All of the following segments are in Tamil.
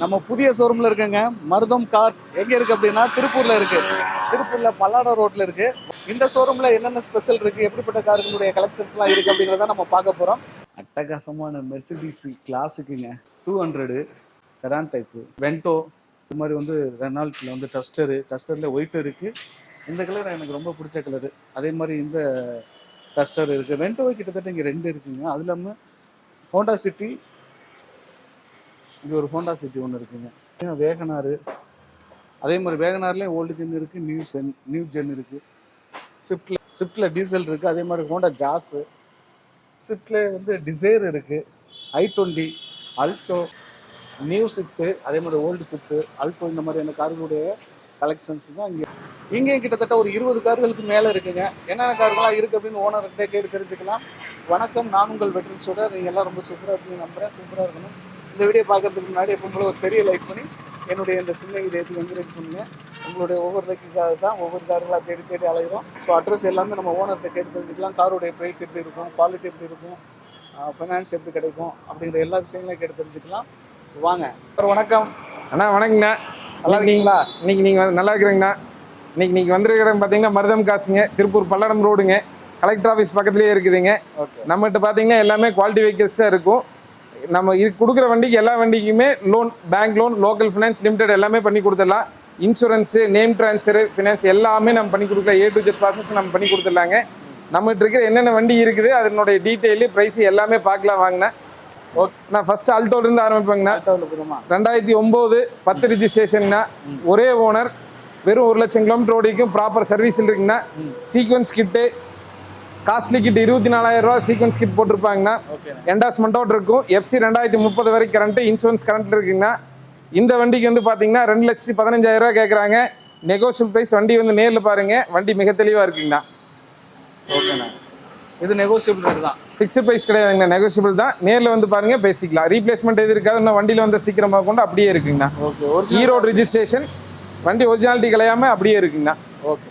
நம்ம புதிய ஷோரூம்ல இருக்குங்க. மருதம் கார்ஸ் எங்க இருக்கு அப்படின்னா திருப்பூர்ல இருக்கு. திருப்பூர்ல பல்லாடம் ரோட்ல இருக்கு. இந்த ஷோரூம்ல என்னென்ன ஸ்பெஷல் இருக்கு, எப்படிப்பட்ட கார்களுடைய கலெக்ஷன்ஸ்லாம் இருக்கு அப்படிங்கிறத நம்ம பார்க்க போறோம். அட்டகாசமான மெர்சிடிஸ் கிளாஸுக்குங்க 200 செடான் டைப்பு, வென்டோ, இது மாதிரி வந்து ரெனால்ட்ல வந்து டஸ்டர்ல ஒயிட் இருக்கு. இந்த கலர் எனக்கு ரொம்ப பிடிச்ச கலரு. அதே மாதிரி இந்த டஸ்டர் இருக்கு. வென்டோ கிட்டத்தட்ட இங்க 2 இருக்குங்க. அது இல்லாமல் ஹோண்டா சிட்டி, இங்கே ஒரு ஹோண்டா சிட்டி ஒன்று இருக்குங்க. வேகனாரு, அதே மாதிரி வேகனார்லேயும் ஓல்டு ஜென் இருக்குது, நியூ ஜென் இருக்குது. ஸ்விஃப்டில் டீசல் இருக்குது. அதே மாதிரி ஹோண்டா ஜாஸு, ஸ்விஃப்டில் வந்து டிசைர் இருக்குது, i20, அல்டோ, நியூ ஸ்விஃப்ட்டு, அதே மாதிரி ஓல்டு ஸ்விஃப்ட்டு, அல்டோ, இந்த மாதிரியான கார்களுடைய கலெக்ஷன்ஸ் தான் இங்கேயும் கிட்டத்தட்ட ஒரு 20 கார்களுக்கு மேலே இருக்குங்க. என்னென்ன கார்கள்லாம் இருக்குது அப்படின்னு ஓனர்கிட்ட கேட்டு தெரிஞ்சுக்கலாம். வணக்கம், நான் உங்கள் வெற்றி. நீங்கள் எல்லாம் ரொம்ப சூப்பராக இருக்குன்னு நம்புகிறேன். சூப்பராக இருக்கணும். இந்த வீடியோ பார்க்கறதுக்கு முன்னாடி எப்போ ஒரு பெரிய லைக் பண்ணி என்னுடைய இந்த சின்ன வீடியோக்கு என்கரேஜ் பண்ணுங்க. உங்களுடைய ஒவ்வொரு லைக்குக்காக தான் ஒவ்வொரு கார்களாக தேடி அலைகிறோம். ஸோ அட்ரஸ் எல்லாமே நம்ம ஓனர்கிட்ட கேட்டு தெரிஞ்சுக்கலாம். காரோடைய ப்ரைஸ் எப்படி இருக்கும், குவாலிட்டி எப்படி இருக்கும், ஃபைனான்ஸ் எப்படி கிடைக்கும் அப்படிங்கிற எல்லா விஷயங்களையும் கேட்டு தெரிஞ்சுக்கலாம். வாங்க. வணக்கம் அண்ணா. வணக்கங்கண்ணா. நல்லா இருக்கீங்களா? இன்னைக்கு நீங்கள் நல்லா இருக்கிறீங்கண்ணா. இன்னைக்கு வந்திருக்கிற பார்த்தீங்கன்னா மருதம் காசுங்க, திருப்பூர் பல்லடம் ரோடுங்க, கலெக்டர் ஆஃபீஸ் பக்கத்துலேயே இருக்குதுங்க. நம்மகிட்ட பார்த்தீங்கன்னா எல்லாமே குவாலிட்டி வெஹிக்கிள்ஸாக இருக்கும். நம்ம கொடுக்குற வண்டிக்கு எல்லா வண்டிக்குமே loan, bank loan, local finance, limited எல்லாமே பண்ணி கொடுத்துடலாம். இன்சூரன்ஸு, நேம் ட்ரான்ஸ்ஃபரு, ஃபினான்ஸ் எல்லாமே நம்ம பண்ணி கொடுக்கலாம். A to Z ப்ராசஸ் நம்ம பண்ணி கொடுத்துடலாங்க. நம்மகிட்ட இருக்கிற என்னென்ன வண்டி இருக்குது அதனுடைய டீட்டெயிலு, ப்ரைஸு எல்லாமே பார்க்கலாம். வாங்கினா ஓகே. நான் ஃபஸ்ட்டு அல்டோலேருந்து ஆரம்பிப்பேங்கண்ணா. 2009 10 ரிஜிஸ்ட்ரேஷன்னா, ஒரே ஓனர், வெறும் 1 லட்சம் கிலோமீட்டர் ஓடிக்கும், ப்ராப்பர் சர்வீஸ் இருக்குங்கண்ணா. சீக்வன்ஸ் கிட்டு, காஸ்ட்லி கிட் 24,000 ரூபா சீக்வன்ஸ் கிட் போட்டிருப்பாங்கண்ணா. என்டாஸ்மெண்ட்டோடு இருக்கும். FC 2030 வரைக்கும் கரண்ட்டு, இன்சூரன்ஸ் கரண்ட்டில் இருக்குங்கண்ணா. இந்த வண்டிக்கு வந்து பார்த்தீங்கன்னா 2,15,000 ரூபா கேட்குறாங்க. Negotiable price. வண்டி வந்து நேரில் பாருங்கள், வண்டி மிக தெளிவாக இருக்குங்கண்ணா. ஓகேண்ணா. இது நெகோஷியபிள் தான், ஃபிக்ஸ்டு ப்ரைஸ் கிடையாதுங்கண்ணா, நெகோஷியபிள் தான். நேரில் வந்து பாருங்கள், பேசிக்கலாம். ரீப்ளேஸ்மெண்ட் எது இருக்காது. இன்னும் வண்டியில் வந்து ஸ்டிக்கர் கொண்டு அப்படியே இருக்குங்கண்ணா. ஓகே. ஈரோடு ரிஜிஸ்ட்ரேஷன், வண்டி ஒரிஜினாலிட்டி கலையாமல் அப்படியே இருக்குங்கண்ணா. ஓகே.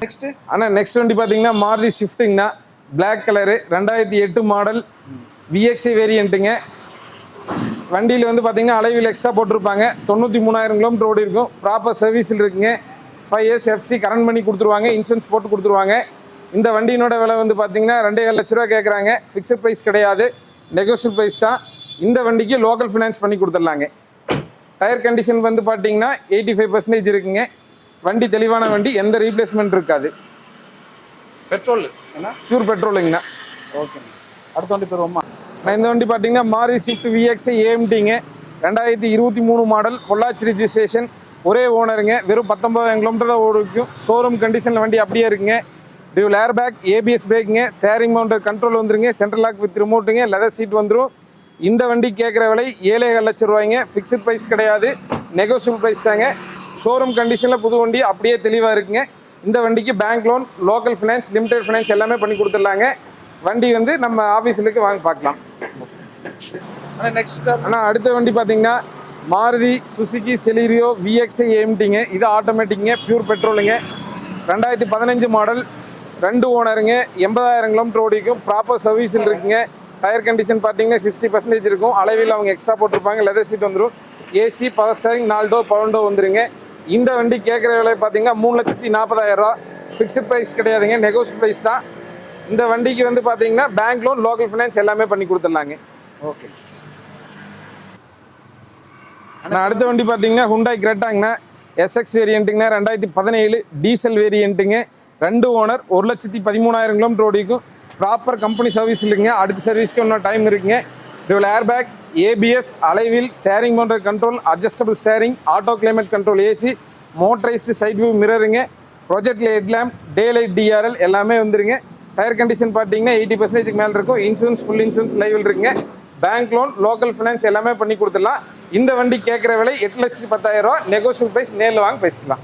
நெக்ஸ்ட்டு அண்ணா, நெக்ஸ்ட் வண்டி பார்த்தீங்கன்னா மாருதி ஷிஃப்ட்டுங்கண்ணா. பிளாக் கலரு, 2008 மாடல், VXI வேரியண்ட்டுங்க. வண்டியில் வந்து பார்த்தீங்கன்னா அலைவில் எக்ஸ்ட்ரா போட்டிருப்பாங்க. 93,000 கிலோமீட்டர் ஓடி இருக்கும். ப்ராப்பர் சர்வீஸில் இருக்குங்க. 5 years FC கரண்ட் பண்ணி கொடுத்துருவாங்க, இன்சூரன்ஸ் போட்டு கொடுத்துருவாங்க. இந்த வண்டியினோட விலை வந்து பார்த்தீங்கன்னா 2,7 லட்ச ரூபா கேட்குறாங்க. ஃபிக்ஸட் ப்ரைஸ் கிடையாது, நெகோஷியல் ப்ரைஸ் தான். இந்த வண்டிக்கு லோக்கல் ஃபினான்ஸ் பண்ணி கொடுத்துடலாங்க. டயர் கண்டிஷன் வந்து பார்த்தீங்கன்னா 85% இருக்குங்க. வண்டி தெளிவான வண்டி, எந்த ரீப்ளேஸ்மெண்ட் இருக்காது. பெட்ரோல் என்ன பியூர் பெட்ரோலுங்கண்ணா. ஓகே. அடுத்த வண்டி போயிருவோமா? நான் இந்த வண்டி பார்த்தீங்கன்னா Maruti Swift VXI AMTங்க. 2023 model, Pollachi registration, ஒரே ஓனருங்க. வெறும் 19,000 கிலோமீட்டர் தான் ஓடிக்கும். ஷோரூம் கண்டிஷனில் வண்டி அப்படியே இருக்குங்க. டியூல் ஏர் பேக், ABS பிரேக்குங்க, ஸ்டேரிங் மவுண்டர் கண்ட்ரோல் வந்துருங்க, சென்ட்ரல் லாக் வித் ரிமோட்டுங்க, லெதர் சீட் வந்துடும். இந்த வண்டி கேட்குற விலை 7,7 லட்சம் ரூபாய்ங்க. ஃபிக்ஸ்ட் ப்ரைஸ் கிடையாது, நெகோஷியபிள் ப்ரைஸ் தாங்க. ஷோரூம் கண்டிஷனில் புது வண்டி அப்படியே தெளிவாக இருக்குங்க. இந்த வண்டிக்கு bank loan, local finance, limited finance எல்லாமே பண்ணி கொடுத்துடலாங்க. வண்டி வந்து நம்ம ஆஃபீஸுக்கு வாங்கி பார்க்கலாம். நெக்ஸ்ட் ஆனால் அடுத்த வண்டி பார்த்தீங்கன்னா மாருதி சுசுகி செலீரியோ VXI AMTங்க. இது ஆட்டோமேட்டிக்குங்க, பியூர் பெட்ரோலுங்க. 2015 மாடல், 2 ஓனருங்க. 80,000 கிலோமீட்டர் ஓடிக்கும். ப்ராப்பர் சர்வீஸில் இருக்குங்க. டயர் கண்டிஷன் பார்த்தீங்கன்னா 60% இருக்கும். அளவில் அவங்க எக்ஸ்ட்ரா போட்டிருப்பாங்க. லெதர் சீட் வந்துடும். AC, power steering, 4 door, power door வந்துருங்க. இந்த வண்டி கேட்குற விலை பார்த்தீங்கன்னா 3,40,000 ரூபா. ஃபிக்ஸ்ட் ப்ரைஸ் கிடையாதுங்க, நெகோஷியல் ப்ரைஸ் தான். இந்த வண்டிக்கு வந்து பார்த்தீங்கன்னா பேங்க் லோன், லோக்கல் ஃபினான்ஸ் எல்லாமே பண்ணி கொடுத்துடலாங்க. ஓகே. நான் அடுத்த வண்டி பார்த்தீங்கன்னா ஹுண்டாய் கிரெட்டாங்கண்ணா. SX வேரியண்ட்டுங்கண்ணா. 2017 டீசல் வேரியண்ட்டுங்க. 2 ஓனர், 1,13,000 கிலோமீட்டர் ஓடிக்கும். ப்ராப்பர் கம்பெனி சர்வீஸ் இல்லைங்க. அடுத்த சர்வீஸ்க்கு இன்னும் டைம் இருக்குங்க. Dual air bag, ABS, alloy wheel, steering mounted control, adjustable steering, auto climate control, AC, motorised side view மிரருங்க, project head lamp, day light DRL எல்லாமே வந்துருங்க. டயர் கண்டிஷன் பார்த்தீங்கன்னா 80% மேலே இருக்கும். இன்சூரன்ஸ், ஃபுல் இன்சூரன்ஸ் லைவில் இருக்குங்க. பேங்க் லோன், லோக்கல் ஃபினான்ஸ் எல்லாமே பண்ணி கொடுத்துடலாம். இந்த வண்டி கேட்குற விலை 8,10,000 ரூபா. நெகோஷியல் ப்ரைஸ், நேரில் வாங்க பேசிக்கலாம்.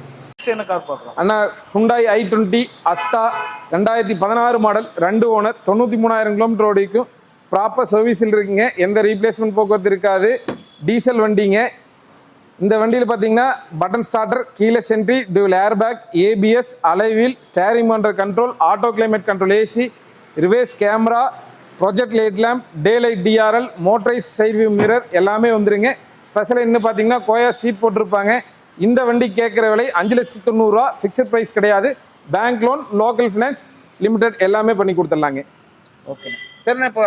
என்ன கார் பார்க்குறோம்? அண்ணா, Hyundai i20 அஸ்டா, 2016 model, 2 owner, 93,000 kilometre ஓடிக்கும். ப்ராப்பர் சர்வீஸில் இருக்குங்க. எந்த ரீப்ளேஸ்மெண்ட் போக்குவரத்து இருக்காது. டீசல் வண்டிங்க. இந்த வண்டியில் பார்த்தீங்கன்னா பட்டன் ஸ்டார்டர், கீழே சென்ட்ரி, dual air bag, ABS, alloy wheel, steering mounted control, auto climate control, AC, reverse camera, project light lamp, day light DRL, motorised side view mirror எல்லாமே வந்துருங்க. ஸ்பெஷல் என்ன பார்த்தீங்கன்னா கோயா சீட் போட்டிருப்பாங்க. இந்த வண்டி கேட்குற விலை 5,90,000 ஃபிக்ஸட் ப்ரைஸ் கிடையாது. Bank loan, local finance, limited எல்லாமே பண்ணி கொடுத்துடலாங்க. ஓகே சரிண்ணா, இப்போ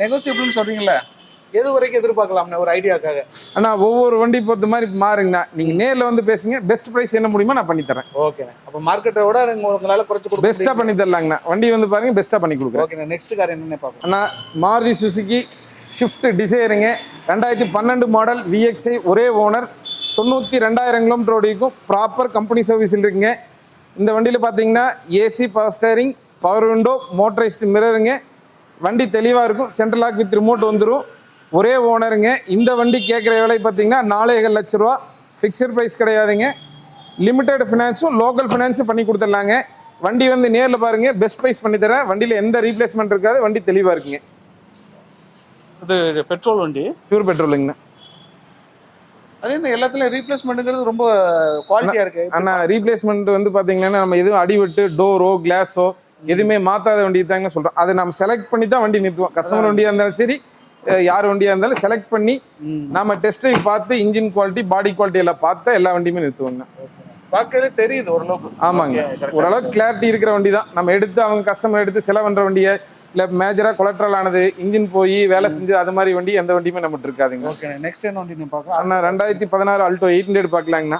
நெகோசியபிள்னு சொல்கிறீங்களா, எது வரைக்கும் எதிர்பார்க்கலாம்ண்ணா ஒரு ஐடியாக்காக? ஆனால் ஒவ்வொரு வண்டி பொறுத்த மாதிரி மாறுங்கண்ணா. நீங்கள் நேரில் வந்து பேசுங்க, பெஸ்ட் ப்ரைஸ் என்ன முடியுமோ நான் பண்ணித்தரேன். ஓகேண்ணா, அப்போ மார்க்கெட்டை விட உங்களால் குறைச்சி கொடுக்க பெஸ்ட்டாக பண்ணி தரலாங்கண்ணா. வண்டி வந்து பாருங்க, பெஸ்ட்டாக பண்ணி கொடுக்குறேன். ஓகேண்ணா, நெக்ஸ்ட் கார் என்னென்ன பார்க்கலாம்? அண்ணா மாருதி சுசுகி ஷிஃப்ட் டிசைருங்க, 2012 மாடல் VXI, ஒரே ஓனர், 92,000 கிலோமீட்டர் ஓடிக்கும், ப்ராப்பர் கம்பெனி சர்வீஸில் இருக்குங்க. இந்த வண்டியில் பார்த்தீங்கன்னா AC, power steering, power window, motorised மிரருங்க. வண்டி தெளிவாக இருக்கும். சென்ட்ரல் லாக் வித் ரிமோட் வந்துடும். ஒரே ஓனருங்க. இந்த வண்டி கேட்குற விலை பார்த்தீங்கன்னா 4,00,000 ஃபிக்ஸட் ப்ரைஸ் கிடையாதுங்க. லிமிடெட் ஃபினான்ஸும் லோக்கல் ஃபினான்ஸும் பண்ணி கொடுத்துடலாங்க. வண்டி வந்து நேரில் பாருங்கள், பெஸ்ட் ப்ரைஸ் பண்ணி தரேன். வண்டியில் எந்த ரீப்ளேஸ்மெண்ட் இருக்காது. வண்டி தெளிவாக இருக்குங்க. இது பெட்ரோல் வண்டி, பியூர் பெட்ரோலுங்கண்ணா. அது என்ன எல்லாத்துலயும் ரீப்ளேஸ்மெண்ட்ங்கிறது ரொம்ப குவாலிட்டியா இருக்கு. ஆனா ரீப்ளேஸ்மெண்ட் வந்து பாத்தீங்கன்னா நம்ம எதுவும் அடிவிட்டு டோரோ கிளாஸோ எதுவுமே மாத்தாத வண்டி தாங்க சொல்றோம். அதை நம்ம செலக்ட் பண்ணி தான் வண்டி நிறுத்துவோம். கஸ்டமர் வண்டியா இருந்தாலும் சரி, யார் வண்டியா இருந்தாலும் செலக்ட் பண்ணி நம்ம டெஸ்ட் ட்ரைவ் பார்த்து இன்ஜின் குவாலிட்டி, பாடி குவாலிட்டி எல்லாம் பார்த்து எல்லா வண்டியுமே நிறுத்துவோங்க. பார்க்கவே தெரியுது ஓரளவுக்கு. ஆமாங்க, ஓரளவுக்கு கிளாரிட்டி இருக்கிற வண்டி தான். நம்ம எடுத்து அவங்க கஸ்டமர் எடுத்து செலவு பண்ற வண்டியை இல்லை மேஜரா கொலட்ரல் ஆனது, இன்ஜின் போய் வேலை செஞ்சு அது மாதிரி வண்டி எந்த வண்டியுமே நம்மகிட்ட இருக்காதுங்க. ஓகே, நெக்ஸ்ட் என்ன வண்டி நீங்க பார்க்கலாம்? அண்ணா 2016 ஆல்டோ 800 பார்க்கலாங்கண்ணா.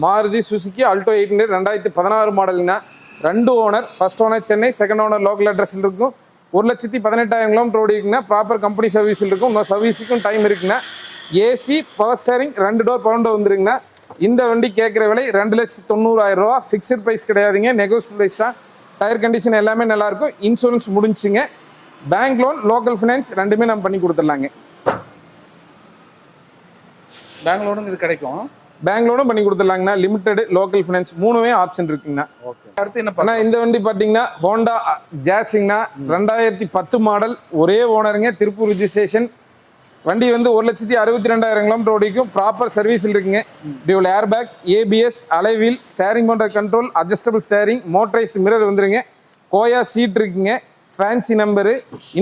மாருதி சுசுகி ஆல்டோ 800 2016 மாடலுங்கண்ணா. 2 owner, first owner Chennai, second owner local address இருக்கும். 1,18,000 கிலோமீட்டர் ஓடி இருக்குங்க. ப்ராப்பர் கம்பெனி சர்வீஸில் இருக்கும். இன்னும் சர்வீஸுக்கும் டைம் இருக்குங்க. AC, power steering, 2 door power window வந்துருங்கண்ணா. இந்த வண்டி கேட்குற விலை 2,90,000 ஃபிக்ஸட் ப்ரைஸ் கிடையாதுங்க, நெகோசியபிள் ப்ரைஸ் தான். டயர் கண்டிஷன் எல்லாமே நல்லாயிருக்கும். இன்சூரன்ஸ் முடிஞ்சுங்க. பேங்க் லோன், லோக்கல் ஃபினான்ஸ் ரெண்டுமே நம்ம பண்ணி கொடுத்துடலாங்க. பேங்க் லோனும் இது கிடைக்கும். பேங்க் லோனும் பண்ணி கொடுத்துடலாங்கண்ணா. லிமிடெட், லோக்கல் ஃபினான்ஸ் மூணுமே ஆப்ஷன் இருக்குங்கண்ணா. ஓகே, அடுத்து என்ன ஆனால் இந்த வண்டி பார்த்தீங்கன்னா ஹோண்டா ஜாஸுங்கண்ணா. 2010 மாடல், ஒரே ஓனருங்க, திருப்பூர் ரிஜிஸ்ட்ரேஷன். வண்டி வந்து 1,62,000 கிலோமீட்டர் ஓடிக்கும். ப்ராப்பர் சர்வீஸில் இருக்குங்க. Dual air bag, ABS, alloy wheel, steering motor control, adjustable steering, motorised mirror வந்துருங்க. கோயா சீட் இருக்குங்க. Fancy number.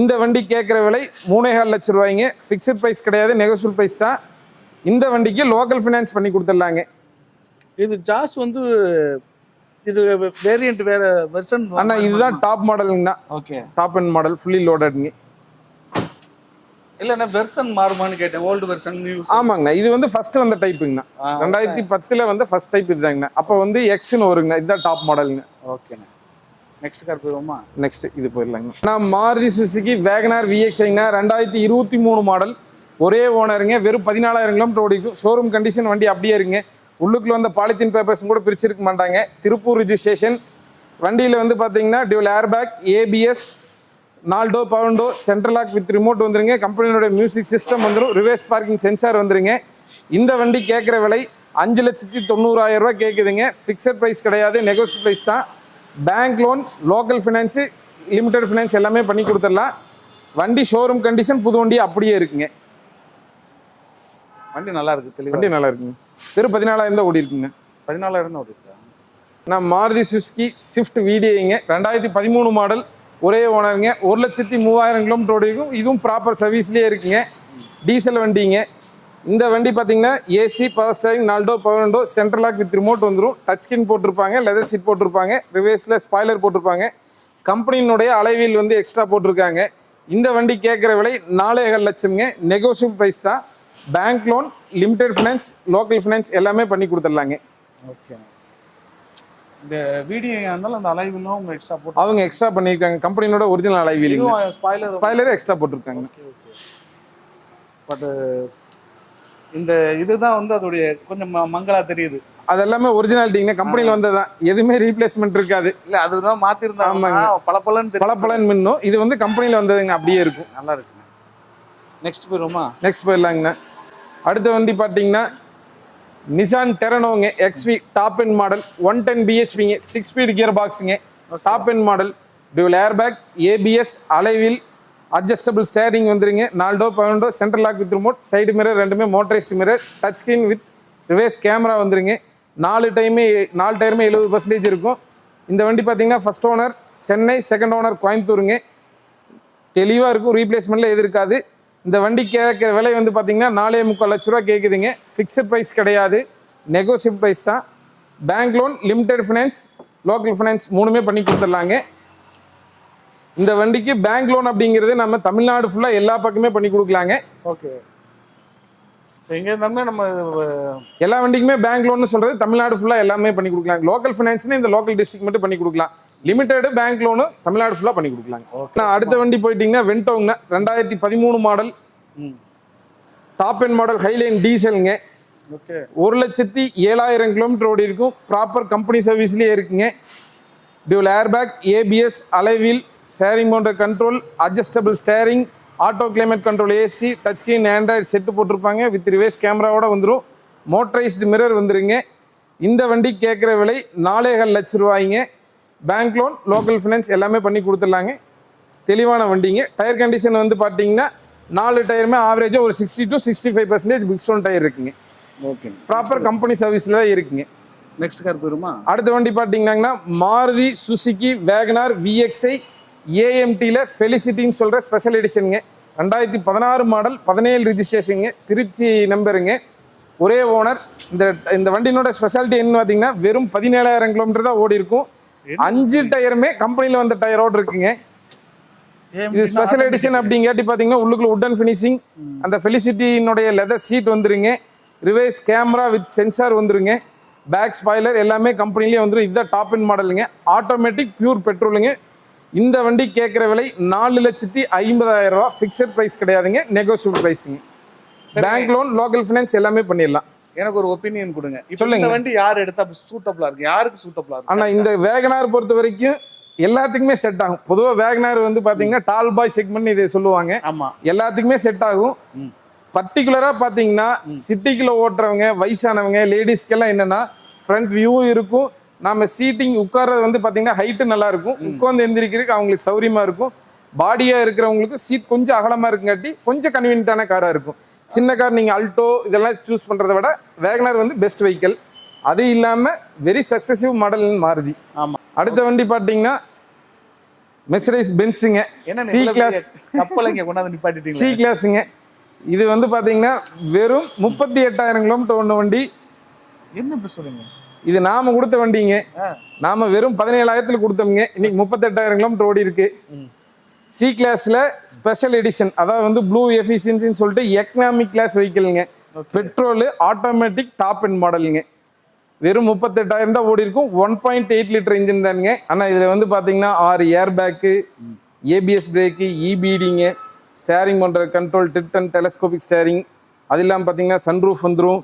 இந்த வண்டி கேட்குற விலை 3,50,000 ரூபாய்ங்க. ஃபிக்ஸட் ப்ரைஸ் கிடையாது, நெகோசியபிள் ப்ரைஸ் தான். இந்த வண்டிக்கு லோக்கல் ஃபினான்ஸ் பண்ணி கொடுத்துடலாங்க. இது ஜாஸ் வந்து இது வேரியன்ட் வேற வெர்ஷன் அண்ணா இதுதான் டாப் மாடலுங்கண்ணா. Okay, top and model fully லோடட்ங்க. இல்லைண்ணா வெர்ஷன் மாறுமான்னு கேட்டேன். Old version, new. ஆமாங்கண்ணா, இது வந்து ஃபர்ஸ்ட் வந்த டைப்புங்கண்ணா. 2010 வந்து ஃபர்ஸ்ட் டைப் இதுதாங்கண்ணா. அப்போ வந்து எக்ஸ்னு வருங்கண்ணா. இதுதான் டாப் மாடலுங்க. ஓகேண்ணா, நெக்ஸ்ட் கார் போயிடுவோமா? நெக்ஸ்ட் இது போயிடலாங்கண்ணா. நான் மாருதி சுசுகி வேகனார் VXIங்கண்ணா. 2023 மாடல், ஒரே ஓனருங்க. வெறும் 14,000 கிலோமீட்டர் ஓடிக்கும். ஷோரூம் கண்டிஷன் வண்டி அப்படியே இருக்குங்க. உள்ளுக்குள்ள வந்த பாலித்தீன் பேப்பர்ஸும் கூட பிரிச்சிருக்க மாட்டாங்க. திருப்பூர் ரிஜிஸ்ட்ரேஷன். வண்டியில் வந்து பார்த்தீங்கன்னா dual air bag, ABS, 4 door power window, central lock with remote வந்துருங்க. கம்பெனியோட மியூசிக் சிஸ்டம் வந்துடும். ரிவர்ஸ் பார்க்கிங் சென்சார் வந்துருங்க. இந்த வண்டி கேட்குற விலை 5,90,000 ரூபா கேட்குதுங்க. ஃபிக்ஸட் ப்ரைஸ் கிடையாது, நெகோசியபிள் ப்ரைஸ் தான். Bank loan, local finance, limited finance எல்லாமே பண்ணி கொடுத்துடலாம். வண்டி ஷோரூம் கண்டிஷன், புது வண்டி அப்படியே இருக்குங்க. வண்டி நல்லா இருக்கு, வண்டி நல்லா இருக்குங்க. வெறும் 14,000 தான் ஓடி இருக்குங்க. 14,000 ஓடி இருக்கா? நான் மாருதி சுசுகி ஸ்விஃப்ட் VDIங்க. 2013 மாடல், ஒரே ஓனருங்க. 1,03,000 கிலோமீட்டர் ஓடிக்கும். இதுவும் ப்ராப்பர் சர்வீஸ்லேயே இருக்குங்க. டீசல் வண்டிங்க. இந்த வண்டி பார்த்தீங்கன்னா AC, power steering, 4 door power window, central lock with remote வந்துடும். டச் ஸ்கிரீன் போட்டிருப்பாங்க, லெதர் சீட் போட்டிருப்பாங்க, ரிவர்ஸில் ஸ்பாய்லர் போட்டிருப்பாங்க. கம்பெனியினுடைய அலைவீல் வந்து எக்ஸ்ட்ரா போட்டிருக்காங்க. இந்த வண்டி கேட்குற விலை 4,50,000ங்க. நெகோசியபிள் ப்ரைஸ் தான். Bank loan, limited finance, local finance எல்லாமே பண்ணி கொடுத்துடலாங்க. ஓகே, இந்த வீடியோ இருந்தாலும் அந்த அலைவீலும் அவங்க எக்ஸ்ட்ரா போட்டு அவங்க எக்ஸ்ட்ரா பண்ணியிருக்காங்க. கம்பெனியோட ஒரிஜினல் அலைவீல், ஸ்பாய்லர் எக்ஸ்ட்ரா போட்டிருக்காங்க. பட் இந்த இதுதான் வந்து அதோடைய கொஞ்சம் மங்களா தெரியுது. அது எல்லாமே ஒரிஜினாலிட்டிங்க, கம்பெனியில் வந்ததுதான். எதுவுமே ரீப்ளேஸ்மெண்ட் இருக்காது. இல்லை அதுதான் மாற்றிருந்தாங்க. பளபளன்னு மின்னும். இது வந்து கம்பெனியில் வந்ததுங்க, அப்படியே இருக்கும். நல்லா இருக்குங்க. நெக்ஸ்ட் போயிடுவோமா? நெக்ஸ்ட் போயிடலாங்கண்ணா. அடுத்த வண்டி பார்த்தீங்கன்னா நிசான் டெரனோங்க. XV டாப் எண்ட் மாடல், 110 BHPங்க. 6 ஸ்பீட் கியர் பாக்ஸுங்க. Top end model, dual air bag, ABS, alloy wheel, adjustable steering வந்துருங்க. 4 door power window, central lock with remote, side mirror ரெண்டுமே motorised mirror, touch screen with reverse camera வந்துருங்க. 4 டயருமே 70% இருக்கும். இந்த வண்டி பார்த்தீங்கன்னா first owner Chennai, second owner கோயம்புத்தூருங்க. தெளிவாக இருக்கும். ரீப்ளேஸ்மெண்ட்டில் எது இருக்காது. இந்த வண்டி கேட்குற விலை வந்து பார்த்தீங்கன்னா 4.25 லட்ச ரூபா கேட்குதுங்க. ஃபிக்ஸட் ப்ரைஸ் கிடையாது, நெகோசியபிள் ப்ரைஸ் தான். Bank loan, limited finance, local finance மூணுமே பண்ணி கொடுத்துடலாங்க. இந்த வண்டிக்கு பேங்க் லோன் அப்படிங்கிறது நம்ம தமிழ்நாடு ஃபுல்லாக எல்லா பக்கமே பண்ணி கொடுக்கலாங்க. ஓகே, எங்கே இருந்தாலுமே நம்ம எல்லா வண்டிக்குமே பேங்க் லோன்னு சொல்கிறது தமிழ்நாடு ஃபுல்லாக எல்லாமே பண்ணி கொடுக்கலாம். லோக்கல் ஃபினான்ஸ்னு இந்த லோக்கல் டிஸ்ட்ரிக்ட் மட்டும் பண்ணி கொடுக்கலாம். லிமிடெடு பேங்க் லோனு தமிழ்நாடு ஃபுல்லாக பண்ணி கொடுக்கலாங்க. நான் அடுத்த வண்டி போயிட்டீங்கன்னா வென்டோங்க, 2013 model, top end model, Highline டீசலுங்க. 1,07,000 கிலோமீட்டர் ஓடி இருக்கும். ப்ராப்பர் கம்பெனி சர்வீஸ்லேயே இருக்குங்க. Dual airbag, ABS, alloy wheel, steering mounted control, adjustable steering, auto climate control, AC, touch screen, Android set போட்டிருப்பாங்க. வித் ரிவேஸ் கேமராவோட வந்துடும். மோட்டரைஸ்டு மிரர் வந்துருங்க. இந்த வண்டி கேட்குற விலை 4.25 லட்ச ரூபாய்ங்க. பேங்க் லோன், லோக்கல் ஃபினான்ஸ் எல்லாமே பண்ணி கொடுத்துடலாங்க. தெளிவான வண்டிங்க. டயர் கண்டிஷன் வந்து பார்த்தீங்கன்னா 4 டயருமே ஆவரேஜாக ஒரு 60 to 65% பிக்ஸ்டோன் டயர் இருக்குங்க. ஓகே, ப்ராப்பர் கம்பெனி சர்வீஸில் தான் இருக்குங்க. நெக்ஸ்ட் கார் போயிருமா? அடுத்த வண்டி பார்த்தீங்கன்னா மாருதி சுசுகி வேகனார் விஎக்ஸ்ஐ ஏஎம்டியில் ஃபெலிசிட்டின்னு சொல்கிற ஸ்பெஷல் எடிஷனுங்க. 2016 மாடல், 17 ரிஜிஸ்ட்ரேஷனுங்க, திருச்சி நம்பருங்க, ஒரே ஓனர். இந்த வண்டியினோட ஸ்பெஷாலிட்டி என்னன்னு பார்த்தீங்கன்னா வெறும் 17,000 கிலோமீட்டர் தான் ஓடி இருக்கும். 5 டயருமே கம்பெனியில் வந்த டயரோடு இருக்குங்க. இது ஸ்பெஷல் எடிஷன் அப்படிங்காட்டி பார்த்தீங்கன்னா உள்ளுக்குள்ள உட்டன் ஃபினிஷிங், அந்த ஃபெலிசிட்டியினுடைய லெதர் சீட் வந்துருங்க. ரிவேஸ் கேமரா வித் சென்சார் வந்துருங்க. பேக் ஸ்பாய்லர் எல்லாமே கம்பெனிலேயே வந்துடும். இதுதான் டாப் எண்ட் மாடலுங்க. ஆட்டோமேட்டிக் பியூர் பெட்ரோலுங்க. இந்த வண்டி கேட்குற விலை 4,50,000 ரூபா. ஃபிக்ஸட் ப்ரைஸ் கிடையாதுங்க, நெகோசியபிள் ப்ரைஸுங்க. பேங்க் லோன், லோக்கல் ஃபினான்ஸ் எல்லாமே பண்ணிடலாம். எனக்கு ஒரு ஒப்பீனியன் கொடுங்க. சொல்லுங்க, இந்த வண்டி யார் எடுத்தா சூட்டபிளா இருக்கு? யாருக்கு சூட்டபிளா இருக்கு? ஆனால் இந்த வேகனார் பொறுத்த வரைக்கும் எல்லாத்துக்குமே செட் ஆகும். பொதுவாக வேகனார் வந்து பார்த்தீங்கன்னா டால் பாய் செக்மெண்ட் இதை சொல்லுவாங்க. ஆமா, எல்லாத்துக்குமே செட் ஆகும். பர்டிகுலராக பார்த்தீங்கன்னா சிட்டிக்குள்ளே ஓட்டுறவங்க, வயசானவங்க, லேடிஸ்க்கெல்லாம் என்னென்னா ஃப்ரண்ட் வியூ இருக்கும். நம்ம சீட்டிங் உட்கார்றது வந்து பார்த்தீங்கன்னா ஹைட்டு நல்லா இருக்கும். உட்காந்து எந்திரிக்கிறதுக்கு அவங்களுக்கு சௌரியமாக இருக்கும். பாடியாக இருக்கிறவங்களுக்கு சீட் கொஞ்சம் அகலமாக இருக்குங்காட்டி கொஞ்சம் கன்வீனியன்ட்டான காராக இருக்கும். சின்ன கார் நீங்கள் அல்டோ இதெல்லாம் சூஸ் பண்ணுறத விட வேகனார் வந்து பெஸ்ட் வெஹிக்கிள். அது இல்லாமல் வெரி சக்ஸசிவ் மாடல்னு மாறுதி. ஆமாம். அடுத்த வண்டி பார்த்தீங்கன்னா மெர்சிடிஸ் பென்ஸுங்க, சி கிளாஸ். சி கிளாஸுங்க. இது வந்து பார்த்தீங்கன்னா வெறும் 38,000 கிலோமீட்டர் ஒன்று வண்டி. என்ன சொல்லுங்க? இது நாம கொடுத்த வண்டிங்க. நாம வெறும் 17,000 கொடுத்தோம்ங்க. இன்னைக்கு 38,000 கிலோமீட்டர் ஓடி இருக்கு. சி கிளாஸ்ல ஸ்பெஷல் எடிஷன், அதாவது வந்து ப்ளூ எஃபிஷியன்சின்னு சொல்லிட்டு எக்கனாமிக் கிளாஸ் வெஹிக்கிள்ங்க. பெட்ரோல், ஆட்டோமேட்டிக், டாப் எண்ட் மாடலுங்க. வெறும் 38,000 தான் ஓடி இருக்கும். 1.8 லிட்டர் இன்ஜின் தானுங்க. ஆனால் இதில் வந்து பார்த்தீங்கன்னா 6 ஏர் பேக்கு, ஏபிஎஸ் பிரேக்கு, இபிடிங்க, ஸ்டேரிங் பண்ணுற control, tilt and telescopic steering. அது இல்லாமல் பார்த்தீங்கன்னா சன்ரூஃப் வந்துடும்.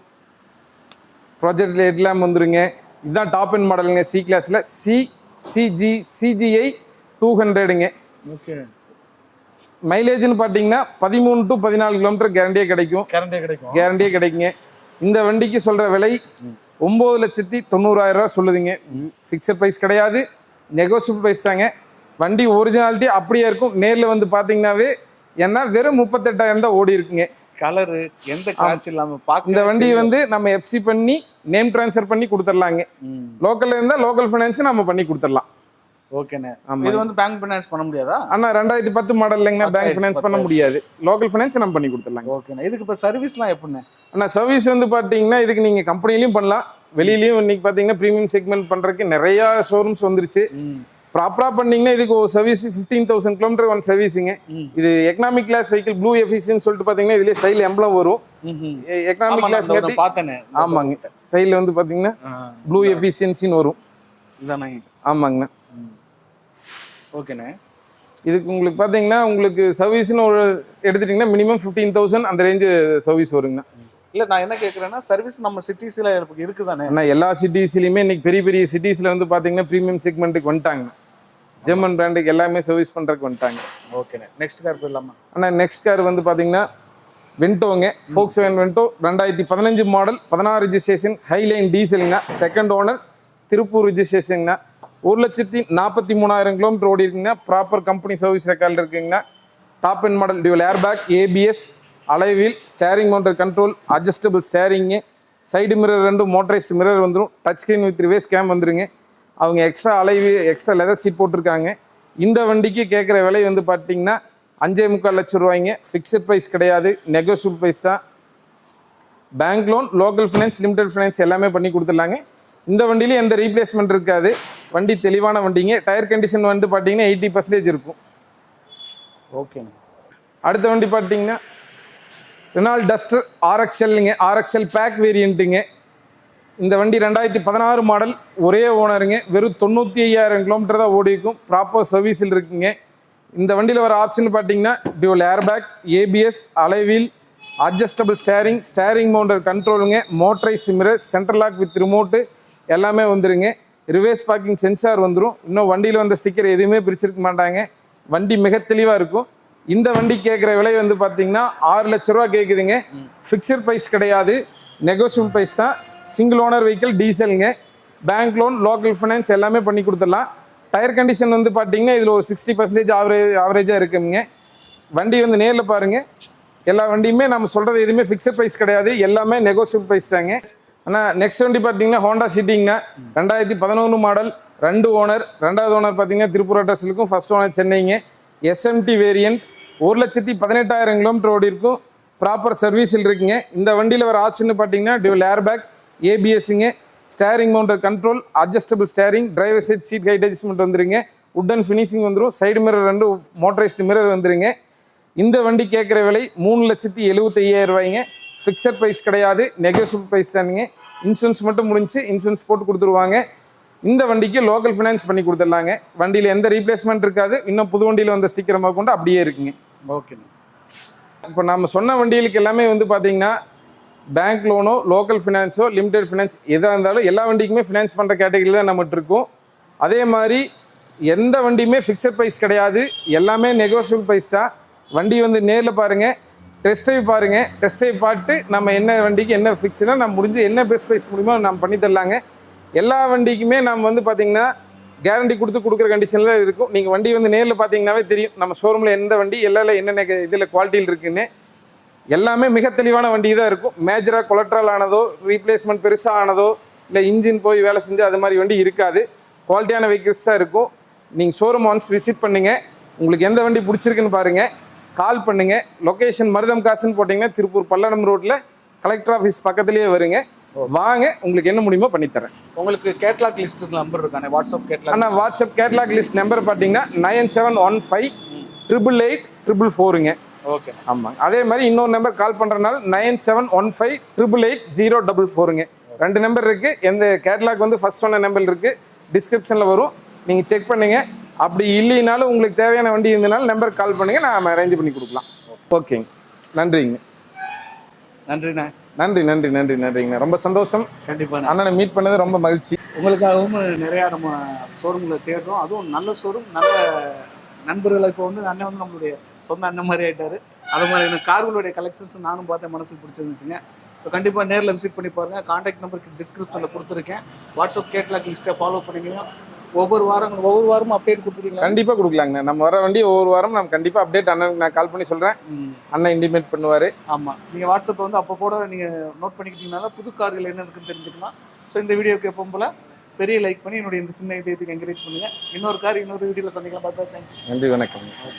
ப்ராஜெக்ட் லைட் லேம்ப் வந்துருங்க. இதுதான் டாப் எண்ட் மாடலுங்க. சி கிளாஸில் சிஜிஐ 200ங்க. ஓகே. மைலேஜ்னு பார்த்தீங்கன்னா 13 to 14 கிலோமீட்டர் கேரண்டியே கிடைக்கும். கேரண்டியே கிடைக்குங்க. இந்த வண்டிக்கு சொல்கிற விலை 9,90,000 ரூபா சொல்லுதுங்க. ஃபிக்ஸட் ப்ரைஸ் கிடையாது, நெகோசியபிள் ப்ரைஸ் தாங்க. வண்டி ஒரிஜினாலிட்டி அப்படியே இருக்கும். நேரில் வந்து பார்த்தீங்கன்னாவே ஏன்னா வெறும் 38,000 தான் ஓடி இருக்குங்க. கலரு எந்த காட்சி இல்லாம பார்க்க. இந்த வண்டி வந்து நம்ம எஃப்சி பண்ணி நேம் ட்ரான்ஸ்ஃபர் பண்ணி கொடுத்துடலாங்க. லோக்கல்ல இருந்தா லோக்கல் ஃபைனான்ஸ் நம்ம பண்ணி கொடுத்துடலாம். ஓகேண்ணே. இது வந்து பேங்க் ஃபைனான்ஸ் பண்ண முடியாதா? அண்ணா 2010 மாடல் இல்லைங்கண்ணா, பேங்க் ஃபைனான்ஸ் பண்ண முடியாது. லோக்கல் ஃபைனான்ஸ் நம்ம பண்ணி கொடுத்துடலாம். ஓகேண்ணா. இதுக்கு இப்போ சர்வீஸ்லாம் எப்படிண்ணே? அண்ணா சர்வீஸ் வந்து பார்த்தீங்கன்னா இதுக்கு நீங்கள் கம்பெனிலையும் பண்ணலாம், வெளியிலையும் இன்னைக்கு பார்த்தீங்கன்னா ப்ரீமியம் செக்மெண்ட் பண்ணுறதுக்கு நிறையா ஷோரூம்ஸ் வந்துருச்சு. ப்ராப்பராக பண்ணிங்கன்னா இதுக்கு ஒரு சர்வீஸ் 15,000 கிலோமீட்டர் ஒன் சர்வீஸுங்க. இது economic class vehicle, blue efficiency சொல்லிட்டு பார்த்தீங்கன்னா இதுலேயே சைடில் எம்பளம் வரும். எக்கனாமிக் கிளாஸ் காட்டி பார்த்தேனே. ஆமாங்க, சைடில் வந்து பார்த்தீங்கன்னா ப்ளூ எஃபிஷியன்சின்னு வரும். ஆமாங்கண்ணா. ஓகேண்ணே. இதுக்கு உங்களுக்கு பார்த்தீங்கன்னா உங்களுக்கு சர்வீஸ்னு ஒரு எடுத்துட்டிங்கன்னா மினிமம் 15,000 அந்த ரேஞ்சு சர்வீஸ் வருங்கண்ணா. இல்லை, நான் என்ன கேட்குறேன்னா சர்வீஸ் நம்ம சிட்டிஸில் இருக்குதானே? ஆனால் எல்லா சிட்டிஸ்லையுமே இன்னைக்கு பெரிய பெரிய சிட்டிஸில் வந்து பார்த்தீங்கன்னா ப்ரீமியம் செக்மெண்ட்டுக்கு வந்துட்டாங்க. ஜெர்மன் பிராண்டுக்கு எல்லாமே சர்வீஸ் பண்ணுறதுக்கு வந்துட்டாங்க. ஓகேண்ணே. நெக்ஸ்ட் கார் போயிடலாமா? ஆனால் நெக்ஸ்ட் கார் வந்து பார்த்தீங்கன்னா வென்டோங்க, Volkswagen Vento 2015 model, 16 registration, Highline டீசலுங்கண்ணா, செகண்ட் ஓனர், திருப்பூர் ரிஜிஸ்ட்ரேஷனுங்கண்ணா. 1,43,000 கிலோமீட்டர் ஓடி இருக்குங்கண்ணா. ப்ராப்பர் கம்பெனி சர்வீஸ் ரெக்கார்டில் இருக்குங்கண்ணா. Top end model, dual airbag, ABS, alloy wheel, steering mounted control, adjustable steering, side mirror 2 motorised mirror வந்துடும். Touch screen with reverse cam வந்துருங்க. அவங்க எக்ஸ்ட்ரா லெதர் சீட் போட்டிருக்காங்க. இந்த வண்டிக்கு கேட்குற விலை வந்து பார்த்தீங்கன்னா 5.25 லட்சம் ரூபாய்ங்க. ஃபிக்ஸட் ப்ரைஸ் கிடையாது, நெகோஷியபிள் ப்ரைஸ் தான். Bank loan, local finance, limited finance எல்லாமே பண்ணி கொடுத்துடலாங்க. இந்த வண்டியில எந்த ரீப்ளேஸ்மெண்ட் இருக்காது. வண்டி தெளிவான வண்டிங்க. டயர் கண்டிஷன் வந்து பார்த்தீங்கன்னா 80% இருக்கும். ஓகேங்க. அடுத்த வண்டி பார்த்தீங்கன்னா ரெனால்ட் டஸ்டர் RXLங்க. RXL பேக் வேரியண்ட்டுங்க. இந்த வண்டி 2016 மாடல், ஒரே ஓனருங்க. வெறும் 95,000 கிலோமீட்டர் தான் ஓடி இருக்கும். ப்ராப்பர் சர்வீஸில் இருக்குங்க. இந்த வண்டியில் வர ஆப்ஷன் பார்த்தீங்கன்னா dual airbag, ABS, alloy wheel, adjustable steering mounted கண்ட்ரோலுங்க, motorised mirror, central lock with remote எல்லாமே வந்துருங்க. ரிவர்ஸ் பார்க்கிங் சென்சார் வந்துடும். இன்னும் வண்டியில் வந்த ஸ்டிக்கர் எதுவுமே பிரிச்சிருக்க மாட்டாங்க. வண்டி மிக தெளிவாக இருக்கும். இந்த வண்டி கேட்குற விலை வந்து பார்த்தீங்கன்னா 6 லட்ச ரூபா கேட்குதுங்க. ஃபிக்ஸட் ப்ரைஸ் கிடையாது, நெகோஷியபிள் ப்ரைஸ் தான். சிங்கிள் ஓனர் வெஹிக்கிள், டீசலுங்க. பேங்க் லோன், லோக்கல் ஃபைனான்ஸ் எல்லாமே பண்ணி கொடுத்துடலாம். டயர் கண்டிஷன் வந்து பார்த்தீங்கன்னா இதில் ஒரு 60% ஆவரேஜாக இருக்குங்க. வண்டி வந்து நேரில் பாருங்கள். எல்லா வண்டியுமே நம்ம சொல்கிறது எதுவுமே ஃபிக்ஸட் ப்ரைஸ் கிடையாது, எல்லாமே நெகோஷியபிள் ப்ரைஸ் தாங்க. ஆனால் நெக்ஸ்ட் வண்டி பார்த்தீங்கன்னா ஹோண்டா சிட்டிங்க. 2011 மாடல், 2 ஓனர். 2வது ஓனர் பார்த்தீங்கன்னா திருப்பூர் அட்ரஸ் இருக்கும். ஃபர்ஸ்ட் ஓனர் சென்னைங்க. SMT வேரியன்ட், 1,18,000 கிலோமீட்டர் ஓடி இருக்கும். ப்ராப்பர் சர்வீஸில் இருக்குங்க. இந்த வண்டியில் வர ஆப்ஷன் பார்த்தீங்கன்னா டியூவல் ஏர்பேக், ABSங்க, steering mounted control, adjustable steering, driver side seat height adjustment வந்துருங்க. உட்டன் ஃபினிஷிங் வந்துடும். சைடு மிரர் 2 மோட்டரைஸ்டு மிரர் வந்துருங்க. இந்த வண்டி கேட்குற விலை 3,75,000 ரூபாய்ங்க. ஃபிக்ஸட் ப்ரைஸ் கிடையாது, நெகோஷியபிள் ப்ரைஸ் தானுங்க. இன்சூரன்ஸ் மட்டும் முடிஞ்சு இன்சூரன்ஸ் போட்டு கொடுத்துருவாங்க. இந்த வண்டிக்கு லோக்கல் ஃபினான்ஸ் பண்ணி கொடுத்துடலாங்க. வண்டியில் எந்த ரீப்ளேஸ்மெண்ட் இருக்காது. இன்னும் புது வண்டியில் வந்த ஸ்டிக்கர் கொண்டு அப்படியே இருக்குங்க. ஓகே. இப்போ நம்ம சொன்ன வண்டிகளுக்கு எல்லாமே வந்து பார்த்தீங்கன்னா பேங்க் லோனோ, லோக்கல் ஃபினான்ஸோ, லிமிடெட் ஃபினான்ஸ் எதாக இருந்தாலும் எல்லா வண்டிக்குமே ஃபினான்ஸ் பண்ணுற கேட்டகரியில் தான் நம்மகிட்ட இருக்கும். அதே மாதிரி எந்த வண்டியுமே ஃபிக்ஸட் ப்ரைஸ் கிடையாது, எல்லாமே நெகோஷியபிள் ப்ரைஸ் தான். வண்டி வந்து நேரில் பாருங்கள், டெஸ்ட் ட்ரைவ் பாருங்கள். டெஸ்ட் ட்ரைவ் பார்த்து நம்ம என்ன வண்டிக்கு என்ன ஃபிக்ஸ்னா நம்ம முடிஞ்சு என்ன பெஸ்ட் ப்ரைஸ் முடியுமோ நம்ம பண்ணி தரலாங்க. எல்லா வண்டிக்குமே நம்ம வந்து பார்த்திங்கன்னா கேரண்டி கொடுக்குற கண்டிஷனில் தான் இருக்கும். நீங்கள் வண்டி வந்து நேரில் பார்த்தீங்கன்னாவே தெரியும் நம்ம ஷோரூமில் எந்த வண்டி எல்லா என்னென்ன இதில் குவாலிட்டியில் இருக்குன்னு. எல்லாமே மிக தெளிவான வண்டி தான் இருக்கும். மேஜராக கொலட்ரல் ஆனதோ, ரீப்ளேஸ்மெண்ட் பெருசாக ஆனதோ, இல்லை இன்ஜின் போய் வேலை செஞ்சு அது மாதிரி வண்டி இருக்காது. குவாலிட்டியான வெஹிக்கிள்ஸ் தான் இருக்கும். நீங்கள் ஷோரூம் ஒன்ஸ் விசிட் பண்ணுங்கள். உங்களுக்கு எந்த வண்டி பிடிச்சிருக்குன்னு பாருங்கள், கால் பண்ணுங்கள். லொக்கேஷன் மருதம் காசுன்னு போட்டிங்கன்னா திருப்பூர் பல்லடம் ரோட்டில் கலெக்டர் ஆஃபீஸ் பக்கத்துலேயே வருங்க. வாங்க, உங்களுக்கு என்ன முடியுமோ பண்ணித்தரேன். உங்களுக்கு கேட்லாக் லிஸ்ட் நம்பர் இருக்கானே, வாட்ஸ்அப் கேட்லாக்? ஆனால் வாட்ஸ்அப் கேட்லாக் லிஸ்ட் நம்பர் பார்த்தீங்கன்னா 97158844ங்க. ஓகே. ஆமாங்க. அதே மாதிரி இன்னொரு நம்பர் கால் பண்ணுறதுனால 9715888044ங்க. 2 நம்பர் இருக்குது. எந்த கேட்லாக் வந்து ஃபர்ஸ்ட் சொன்ன நம்பர் இருக்குது, டிஸ்கிரிப்ஷனில் வரும். நீங்கள் செக் பண்ணுங்கள். அப்படி இல்லைனாலும் உங்களுக்கு தேவையான வண்டி இருந்தனால நம்பருக்கு கால் பண்ணுங்கள், நான் அரேஞ்ச் பண்ணி கொடுக்கலாம். ஓகேங்க. நன்றிங்க. நன்றிண்ணா. நன்றிங்கண்ணா. ரொம்ப சந்தோஷம். கண்டிப்பாக அண்ணனை மீட் பண்ணது ரொம்ப மகிழ்ச்சி. உங்களுக்காகவும் நிறையா நம்ம ஷோரூமில் தேடுறோம். அதுவும் நல்ல ஷோரூம், நல்ல நண்பர்களை. இப்போ வந்து அண்ணன் வந்து நம்மளுடைய சொந்த அண்ணன் மாதிரி ஆகிட்டாரு. அது மாதிரி எனக்கு கார்களுடைய கலெக்ஷன்ஸ் நானும் பார்த்தேன், மனசுக்கு பிடிச்சிருந்துச்சுங்க. ஸோ கண்டிப்பாக நேரில் விசிட் பண்ணி பாருங்கள். கான்டாக்ட் நம்பருக்கு டிஸ்கிரிப்ஷனில் கொடுத்துருக்கேன். வாட்ஸ்அப் கேட்லாக் லிஸ்ட்டை ஃபாலோ பண்ணிக்கலாம். ஒவ்வொரு வாரமும் அப்டேட் கொடுத்துருக்கீங்களா? கண்டிப்பாக கொடுக்கலாங்க. நம்ம வர வண்டி ஒவ்வொரு வாரம் நம்ம கண்டிப்பாக அப்டேட் அண்ணன் நான் கால் பண்ணி சொல்கிறேன். அண்ணன் இன்டிமேட் பண்ணுவார். ஆமாம், நீங்கள் வாட்ஸ்அப்பில் வந்து அப்போ கூட நீங்கள் நோட் பண்ணிக்கிட்டீங்கனால புது கார்கள் என்ன இருக்குன்னு தெரிஞ்சுக்கலாம். ஸோ இந்த வீடியோக்கு எப்போ போல் பெரிய லைக் பண்ணி என்னுடைய இந்த சின்ன இதயத்துக்கு என்கரேஜ் பண்ணுங்கள். இன்னொரு வீடியோவில் சந்திக்கலாம். பார்த்தா தேங்க்யூ. நன்றி, வணக்கம்.